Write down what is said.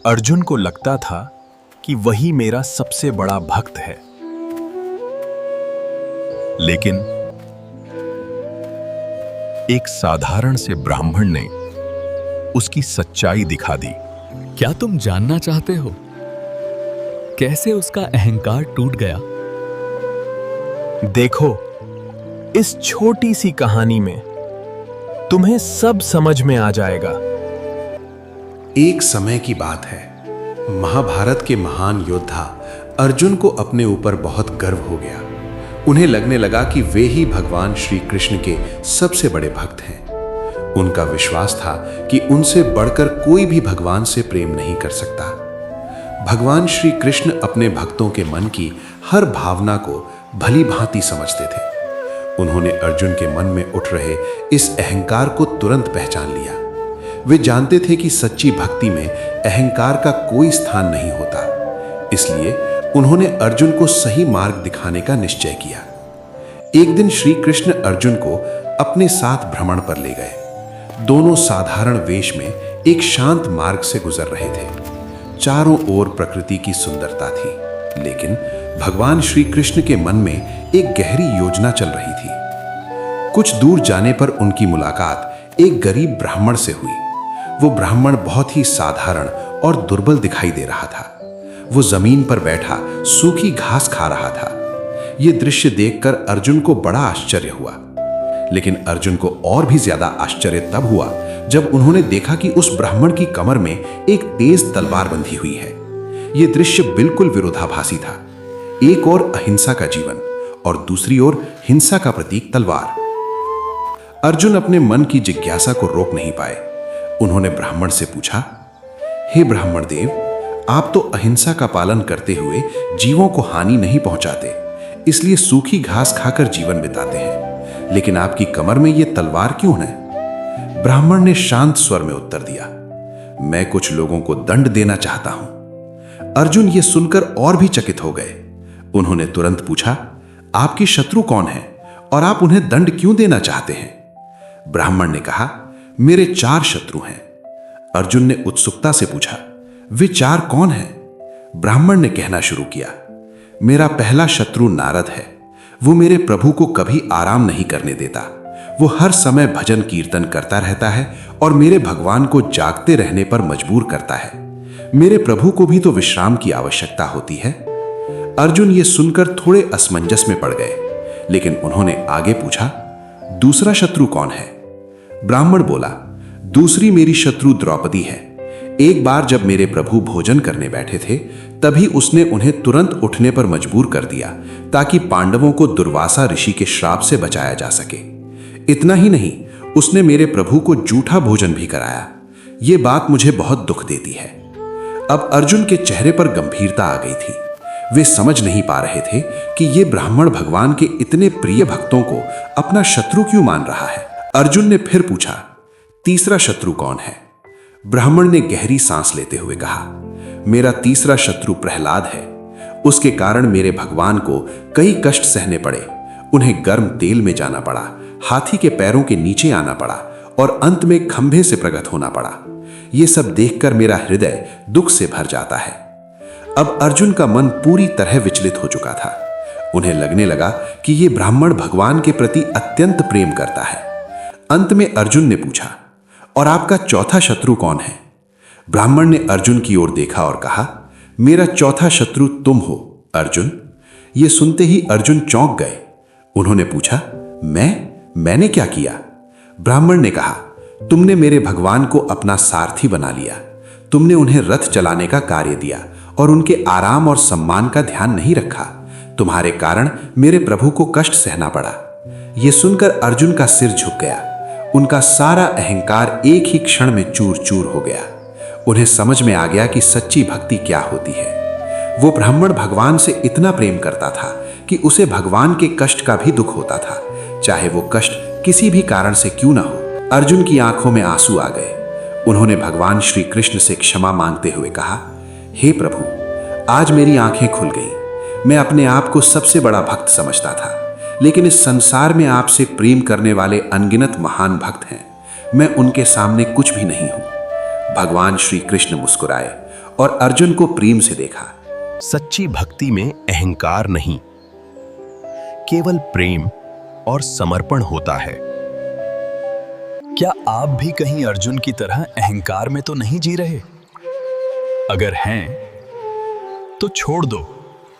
अर्जुन को लगता था कि वही मेरा सबसे बड़ा भक्त है। लेकिन एक साधारण से ब्राह्मण ने उसकी सच्चाई दिखा दी। क्या तुम जानना चाहते हो कैसे उसका अहंकार टूट गया? देखो, इस छोटी सी कहानी में तुम्हें सब समझ में आ जाएगा। एक समय की बात है, महाभारत के महान योद्धा अर्जुन को अपने ऊपर बहुत गर्व हो गया। उन्हें लगने लगा कि वे ही भगवान श्री कृष्ण के सबसे बड़े भक्त हैं। उनका विश्वास था कि उनसे बढ़कर कोई भी भगवान से प्रेम नहीं कर सकता। भगवान श्री कृष्ण अपने भक्तों के मन की हर भावना को भली भांति समझते थे। उन्होंने अर्जुन के मन में उठ रहे इस अहंकार को तुरंत पहचान लिया। वे जानते थे कि सच्ची भक्ति में अहंकार का कोई स्थान नहीं होता। इसलिए उन्होंने अर्जुन को सही मार्ग दिखाने का निश्चय किया। एक दिन श्री कृष्ण अर्जुन को अपने साथ भ्रमण पर ले गए। दोनों साधारण वेश में एक शांत मार्ग से गुजर रहे थे। चारों ओर प्रकृति की सुंदरता थी, लेकिन भगवान श्री कृष्ण के मन में एक गहरी योजना चल रही थी। कुछ दूर जाने पर उनकी मुलाकात एक गरीब ब्राह्मण से हुई। वो ब्राह्मण बहुत ही साधारण और दुर्बल दिखाई दे रहा था। वो जमीन पर बैठा सूखी घास खा रहा था। ये दृश्य देखकर अर्जुन को बड़ा आश्चर्य हुआ। लेकिन अर्जुन को और भी ज्यादा आश्चर्य तब हुआ जब उन्होंने देखा कि उस ब्राह्मण की कमर में एक तेज तलवार बंधी हुई है। यह दृश्य बिल्कुल विरोधाभासी था। एक ओर अहिंसा का जीवन और दूसरी ओर हिंसा का प्रतीक तलवार। अर्जुन अपने मन की जिज्ञासा को रोक नहीं पाए। उन्होंने ब्राह्मण से पूछा, हे ब्राह्मण देव, आप तो अहिंसा का पालन करते हुए जीवों को हानि नहीं पहुंचाते, इसलिए सूखी घास खाकर जीवन बिताते हैं, लेकिन आपकी कमर में यह तलवार क्यों है? ब्राह्मण ने शांत स्वर में उत्तर दिया, मैं कुछ लोगों को दंड देना चाहता हूं। अर्जुन ये सुनकर और भी चकित हो गए। उन्होंने तुरंत पूछा, आपके शत्रु कौन हैं और आप उन्हें दंड क्यों देना चाहते हैं? ब्राह्मण ने कहा, मेरे 4 शत्रु हैं। अर्जुन ने उत्सुकता से पूछा, वे 4 कौन हैं? ब्राह्मण ने कहना शुरू किया, मेरा पहला शत्रु नारद है। वो मेरे प्रभु को कभी आराम नहीं करने देता। वो हर समय भजन कीर्तन करता रहता है और मेरे भगवान को जागते रहने पर मजबूर करता है। मेरे प्रभु को भी तो विश्राम की आवश्यकता होती है। अर्जुन ये सुनकर थोड़े असमंजस में पड़ गए, लेकिन उन्होंने आगे पूछा, दूसरा शत्रु कौन है? ब्राह्मण बोला, दूसरी मेरी शत्रु द्रौपदी है। एक बार जब मेरे प्रभु भोजन करने बैठे थे, तभी उसने उन्हें तुरंत उठने पर मजबूर कर दिया ताकि पांडवों को दुर्वासा ऋषि के श्राप से बचाया जा सके। इतना ही नहीं, उसने मेरे प्रभु को जूठा भोजन भी कराया। ये बात मुझे बहुत दुख देती है। अब अर्जुन के चेहरे पर गंभीरता आ गई थी। वे समझ नहीं पा रहे थे कि ये ब्राह्मण भगवान के इतने प्रिय भक्तों को अपना शत्रु क्यों मान रहा है। अर्जुन ने फिर पूछा, तीसरा शत्रु कौन है? ब्राह्मण ने गहरी सांस लेते हुए कहा, मेरा तीसरा शत्रु प्रहलाद है। उसके कारण मेरे भगवान को कई कष्ट सहने पड़े। उन्हें गर्म तेल में जाना पड़ा, हाथी के पैरों के नीचे आना पड़ा और अंत में खंभे से प्रकट होना पड़ा। यह सब देखकर मेरा हृदय दुख से भर जाता है। अब अर्जुन का मन पूरी तरह विचलित हो चुका था। उन्हें लगने लगा कि यह ब्राह्मण भगवान के प्रति अत्यंत प्रेम करता है। अंत में अर्जुन ने पूछा, और आपका चौथा शत्रु कौन है? ब्राह्मण ने अर्जुन की ओर देखा और कहा, मेरा चौथा शत्रु तुम हो अर्जुन। यह सुनते ही अर्जुन चौंक गए। उन्होंने पूछा, मैंने क्या किया? ब्राह्मण ने कहा, तुमने मेरे भगवान को अपना सारथी बना लिया। तुमने उन्हें रथ चलाने का कार्य दिया और उनके आराम और सम्मान का ध्यान नहीं रखा। तुम्हारे कारण मेरे प्रभु को कष्ट सहना पड़ा। यह सुनकर अर्जुन का सिर झुक गया। उनका सारा अहंकार एक ही क्षण में चूर चूर हो गया। उन्हें समझ में आ गया कि सच्ची भक्ति क्या होती है। वो ब्राह्मण भगवान से इतना प्रेम करता था कि उसे भगवान के कष्ट का भी दुख होता था, चाहे वो कष्ट किसी भी कारण से क्यों ना हो। अर्जुन की आंखों में आंसू आ गए। उन्होंने भगवान श्री कृष्ण से क्षमा मांगते हुए कहा, हे प्रभु, आज मेरी आंखें खुल गईं। मैं अपने आप को सबसे बड़ा भक्त समझता था, लेकिन इस संसार में आपसे प्रेम करने वाले अनगिनत महान भक्त हैं। मैं उनके सामने कुछ भी नहीं हूं। भगवान श्री कृष्ण मुस्कुराए और अर्जुन को प्रेम से देखा। सच्ची भक्ति में अहंकार नहीं, केवल प्रेम और समर्पण होता है। क्या आप भी कहीं अर्जुन की तरह अहंकार में तो नहीं जी रहे? अगर हैं, तो छोड़ दो।